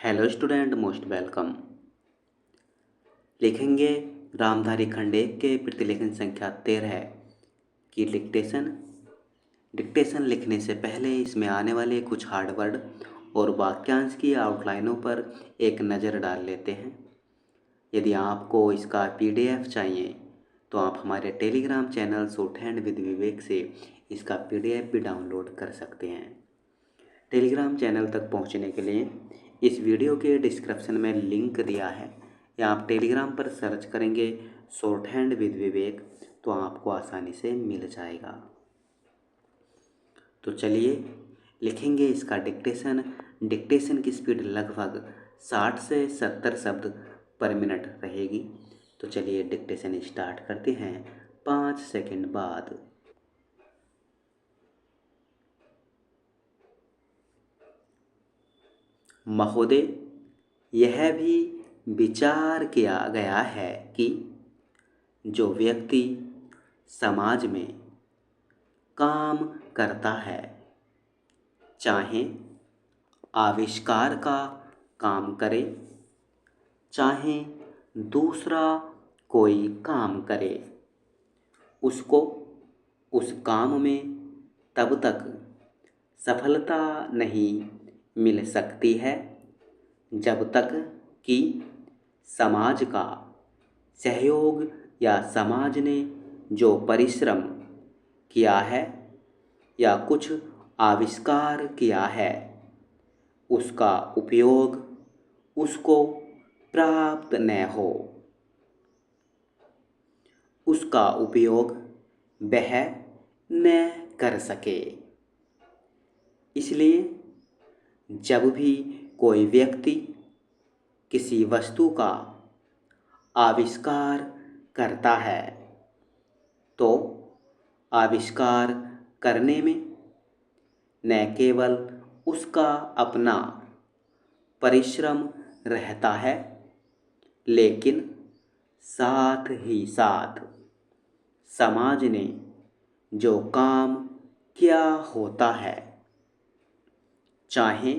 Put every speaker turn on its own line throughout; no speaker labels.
Hello student, most welcome. लिखेंगे रामधारी खंड 1 के प्रतिलेखन संख्या 13 की डिक्टेशन लिखने से पहले इसमें आने वाले कुछ हार्ड वर्ड और वाक्यांश की आउटलाइनों पर एक नज़र डाल लेते हैं। यदि आपको इसका PDF चाहिए तो आप हमारे टेलीग्राम चैनल शॉर्टहैंड विद विवेक से इसका PDF भी डाउनलोड कर सकते हैं। टेलीग्राम चैनल तक पहुंचने के लिए इस वीडियो के डिस्क्रिप्शन में लिंक दिया है, या आप टेलीग्राम पर सर्च करेंगे शॉर्टहैंड विद विवेक तो आपको आसानी से मिल जाएगा। तो चलिए लिखेंगे इसका डिक्टेशन की स्पीड लगभग 60 से 70 शब्द पर मिनट रहेगी। तो चलिए डिक्टेशन स्टार्ट करते हैं 5 सेकंड बाद। महोदय, यह भी विचार किया गया है कि जो व्यक्ति समाज में काम करता है, चाहे आविष्कार का काम करे चाहे दूसरा कोई काम करे, उसको उस काम में तब तक सफलता नहीं मिल सकती है जब तक कि समाज का सहयोग या समाज ने जो परिश्रम किया है या कुछ आविष्कार किया है उसका उपयोग उसको प्राप्त न हो। उसका उपयोग वह न कर सके। इसलिए जब भी कोई व्यक्ति किसी वस्तु का आविष्कार करता है तो आविष्कार करने में न केवल उसका अपना परिश्रम रहता है, लेकिन साथ ही साथ समाज ने जो काम किया होता है, चाहे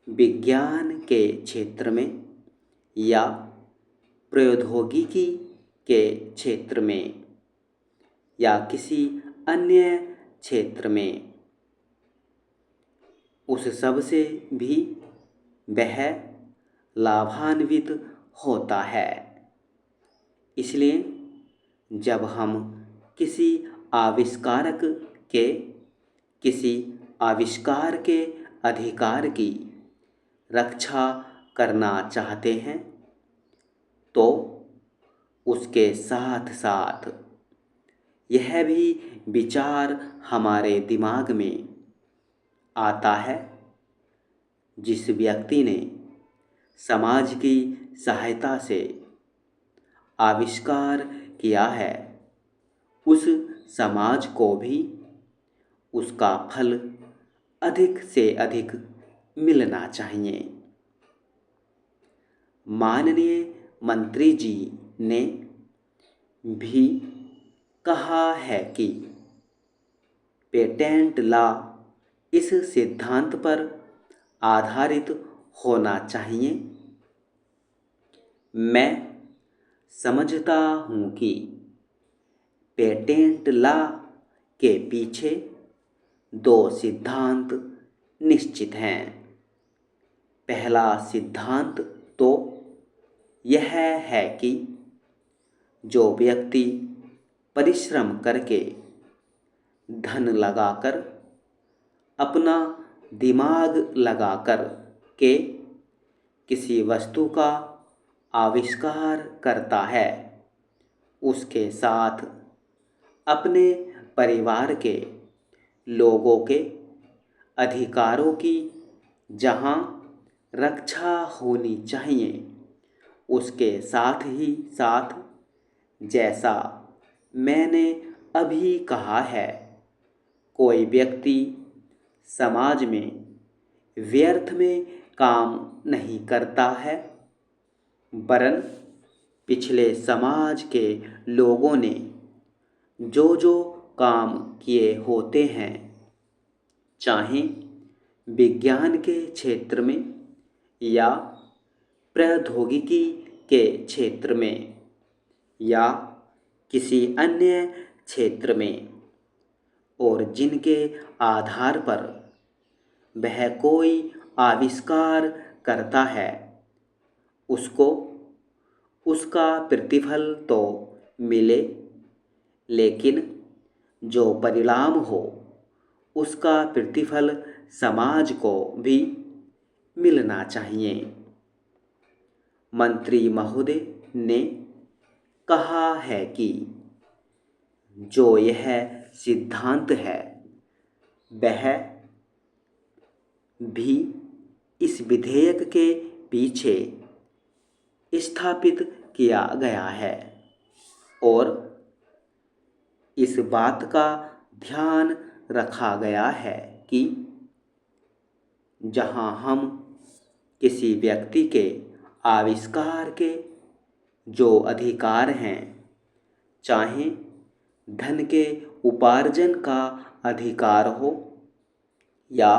विज्ञान के क्षेत्र में या प्रौद्योगिकी के क्षेत्र में या किसी अन्य क्षेत्र में, उस सब से भी वह लाभान्वित होता है। इसलिए जब हम किसी आविष्कार के अधिकार की रक्षा करना चाहते हैं तो उसके साथ साथ यह भी विचार हमारे दिमाग में आता है, जिस व्यक्ति ने समाज की सहायता से आविष्कार किया है उस समाज को भी उसका फल अधिक से अधिक मिलना चाहिए। माननीय मंत्री जी ने भी कहा है कि पेटेंट लॉ इस सिद्धांत पर आधारित होना चाहिए। मैं समझता हूँ कि पेटेंट लॉ के पीछे 2 सिद्धांत निश्चित हैं। पहला सिद्धांत तो यह है कि जो व्यक्ति परिश्रम करके धन लगाकर अपना दिमाग लगाकर के किसी वस्तु का आविष्कार करता है, उसके साथ अपने परिवार के लोगों के अधिकारों की जहाँ रक्षा होनी चाहिए, उसके साथ ही साथ जैसा मैंने अभी कहा है, कोई व्यक्ति समाज में व्यर्थ में काम नहीं करता है, वरन पिछले समाज के लोगों ने जो जो काम किए होते हैं, चाहे विज्ञान के क्षेत्र में या प्रौद्योगिकी के क्षेत्र में या किसी अन्य क्षेत्र में, और जिनके आधार पर वह कोई आविष्कार करता है, उसको उसका प्रतिफल तो मिले, लेकिन जो परिणाम हो उसका प्रतिफल समाज को भी मिलना चाहिए। मंत्री महोदय ने कहा है कि जो यह सिद्धांत है वह भी इस विधेयक के पीछे स्थापित किया गया है, और इस बात का ध्यान रखा गया है कि जहां हम किसी व्यक्ति के आविष्कार के जो अधिकार हैं, चाहे धन के उपार्जन का अधिकार हो या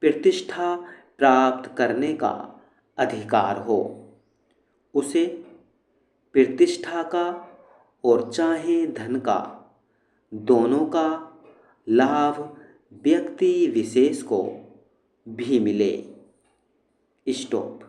प्रतिष्ठा प्राप्त करने का अधिकार हो, उसे प्रतिष्ठा का और चाहे धन का, दोनों का लाभ व्यक्ति विशेष को भी मिले। स्टॉप।